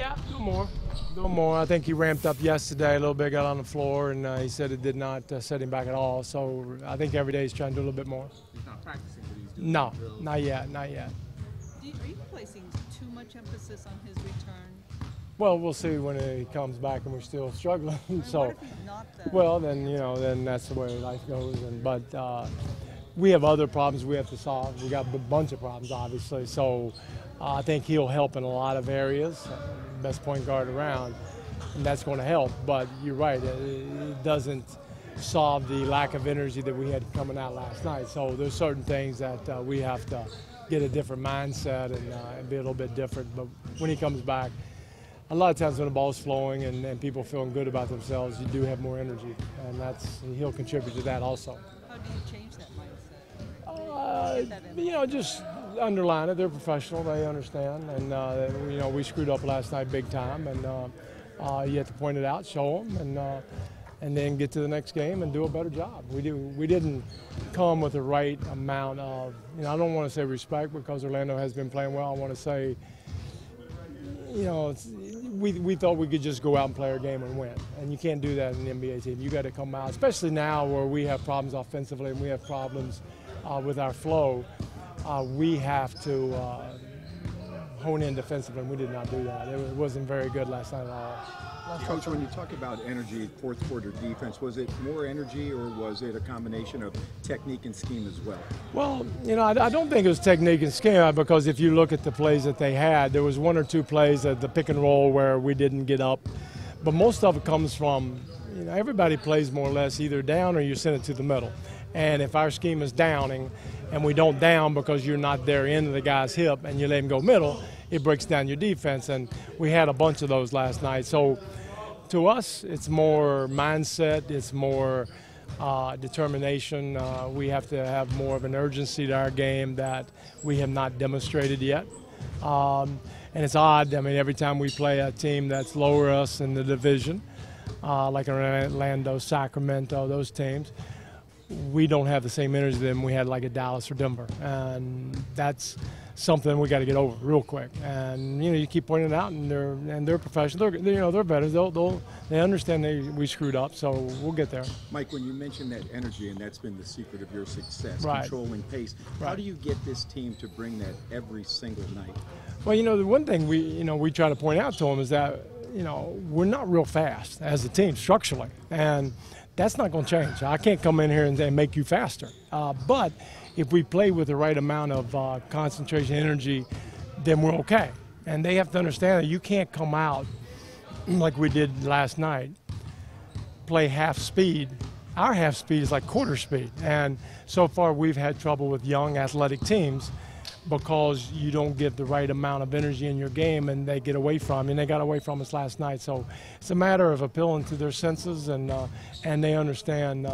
Yeah, do more. Do more. I think he ramped up yesterday a little bit, got on the floor, and he said it did not set him back at all. So I think every day he's trying to do a little bit more. He's not practicing, but he's doing No, drills. not yet, not yet. Are you placing too much emphasis on his return? Well, we'll see when he comes back and we're still struggling. What So, if he's not the well, then then that's the way life goes. But we have other problems we have to solve. We got a bunch of problems, obviously. So I think he'll help in a lot of areas. Best point guard around, and that's going to help. But you're right, it doesn't solve the lack of energy that we had coming out last night. So there's certain things that we have to get a different mindset and be a little bit different. But when he comes back, a lot of times when the ball's flowing and people feeling good about themselves, you do have more energy, and he'll contribute to that also. how do you change that mindset? Just underline it. They're professional. They understand. And, we screwed up last night big time. And you have to point it out, show them, and then get to the next game and do a better job. We didn't come with the right amount of, I don't want to say respect because Orlando has been playing well. I want to say, we thought we could just go out and play our game and win. And you can't do that in the NBA team. You got to come out, especially now where we have problems offensively and we have problems with our flow. We have to hone in defensively, and we did not do that. It wasn't very good last night at all. Coach, when you talk about energy, fourth quarter defense, was it more energy or was it a combination of technique and scheme as well? Well, I don't think it was technique and scheme because if you look at the plays that they had, there was one or two plays at the pick and roll where we didn't get up. But most of it comes from, everybody plays more or less either down or you send it to the middle. And if our scheme is downing and we don't down because you're not there into the guy's hip and you let him go middle, it breaks down your defense. And we had a bunch of those last night. So to us, it's more mindset, it's more determination. We have to have more of an urgency to our game that we have not demonstrated yet. And it's odd, every time we play a team that's lower us in the division, like Orlando, Sacramento, those teams, we don't have the same energy than we had like at Dallas or Denver. And that's something we got to get over real quick. And you keep pointing it out, and they're professional. They're better. They understand we screwed up, so we'll get there. Mike, when you mentioned that energy, and that's been the secret of your success, Right. controlling pace. How do you get this team to bring that every single night? Well, the one thing we try to point out to them is that we're not real fast as a team structurally, and that's not going to change. I can't come in here and make you faster, but if we play with the right amount of concentration, energy, then we're okay. And they have to understand that you can't come out like we did last night, play half speed. Our half speed is like quarter speed. And so far we've had trouble with young athletic teams because you don't get the right amount of energy in your game and they get away from you. And they got away from us last night. So it's a matter of appealing to their senses and they understand.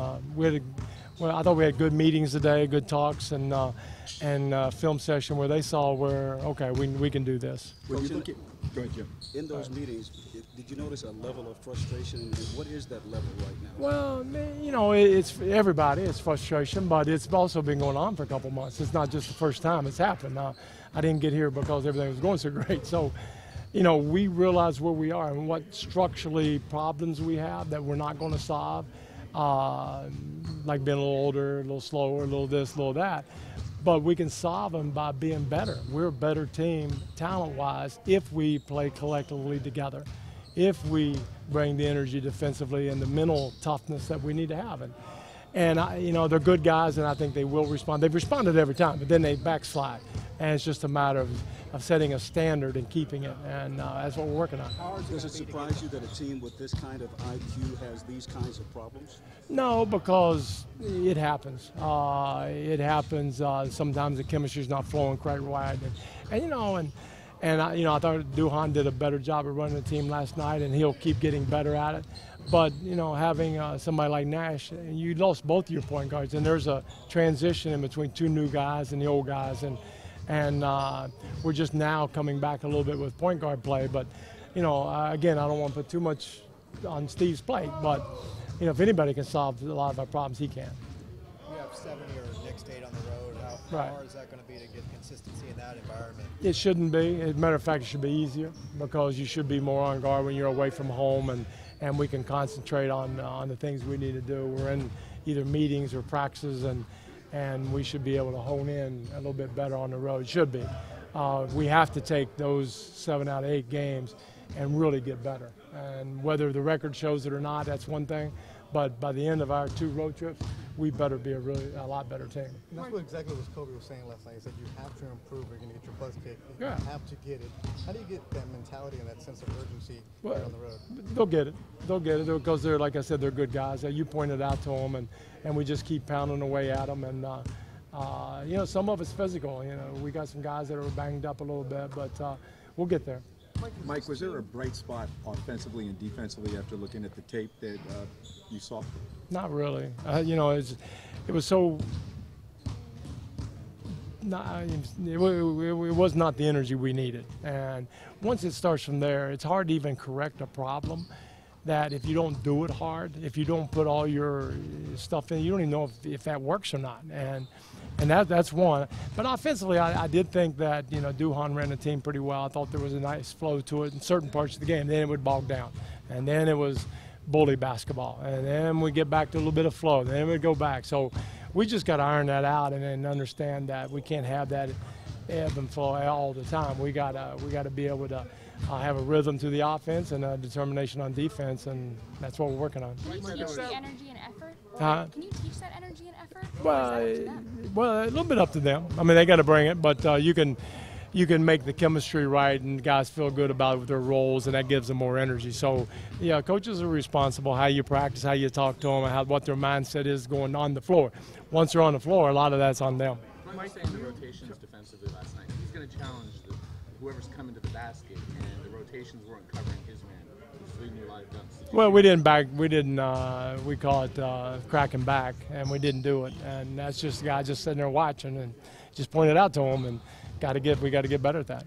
I thought we had good meetings today, good talks, and film session where they saw okay, we can do this. When you look at, go ahead, Jim. In those meetings, did you notice a level of frustration, and what is that level right now? Well, it's everybody. It's frustration, but it's also been going on for a couple months. It's not just the first time it's happened. I didn't get here because everything was going so great. So, we realize where we are and what structurally problems we have that we're not going to solve. Like being a little older, a little slower, a little this, a little that. But we can solve them by being better. We're a better team, talent-wise, if we play collectively together, if we bring the energy defensively and the mental toughness that we need to have. And they're good guys, and I think they will respond. They've responded every time, but then they backslide. And it's just a matter of setting a standard and keeping it, and that's what we're working on. Does it surprise you that a team with this kind of IQ has these kinds of problems? No, because it happens. It happens. Sometimes the chemistry's not flowing quite right, and I thought Duhan did a better job of running the team last night, and he'll keep getting better at it. But having somebody like Nash, you lost both your point guards, and there's a transition in between two new guys and the old guys, and we're just now coming back a little bit with point guard play. But again, I don't want to put too much on Steve's plate, but if anybody can solve a lot of our problems, he can. You have 7 of your next 8 on the road. How Right. hard is that going to be to get consistency in that environment? It shouldn't be. As a matter of fact, it should be easier because you should be more on guard when you're away from home, and we can concentrate on the things we need to do. We're in either meetings or practices, and we should be able to hone in a little bit better on the road. Should be. We have to take those 7 out of 8 games and really get better. And whether the record shows it or not, that's one thing. But by the end of our 2 road trips, we better be a lot better team. And that's what exactly what Kobe was saying last night. He said you have to improve. You're going to get your butts kicked. You Yeah. have to get it. How do you get that mentality and that sense of urgency Well, on the road? They'll get it. They'll get it because they're, like I said, they're good guys. You pointed out to them, and we just keep pounding away at them. And you know, some of it's physical. You know, we got some guys that are banged up a little bit, but we'll get there. Mike, was there a bright spot offensively and defensively after looking at the tape that you saw? Not really. You know, it was so. It was not the energy we needed. And once it starts from there, it's hard to even correct a problem that if you don't do it hard, if you don't put all your stuff in, you don't even know if that works or not. And that's one. But offensively, I did think that, you know, Duhon ran the team pretty well. I thought there was a nice flow to it in certain parts of the game. Then it would bog down. And then it was bully basketball. And then we get back to a little bit of flow. Then we'd go back. So we just got to iron that out and understand that we can't have that ebb and flow all the time. We got to be able to have a rhythm to the offense and a determination on defense, and that's what we're working on. Can you teach the energy and effort? Huh? Can you teach that energy and effort? Well, Or is that up to them? well, a little bit up to them. I mean, they got to bring it, but you can make the chemistry right, and guys feel good about it with their roles, and that gives them more energy. So, yeah, coaches are responsible how you practice, how you talk to them, and what their mindset is going on the floor. Once they're on the floor, a lot of that's on them. Mike saying the rotations defensively last night. He's going to challenge whoever's coming to the basket, and the rotations weren't covering his man. He's leading a lot of dunks. Well, we call it cracking back, and we didn't do it. And that's just the guy just sitting there watching and just pointed out to him, and we got to get better at that.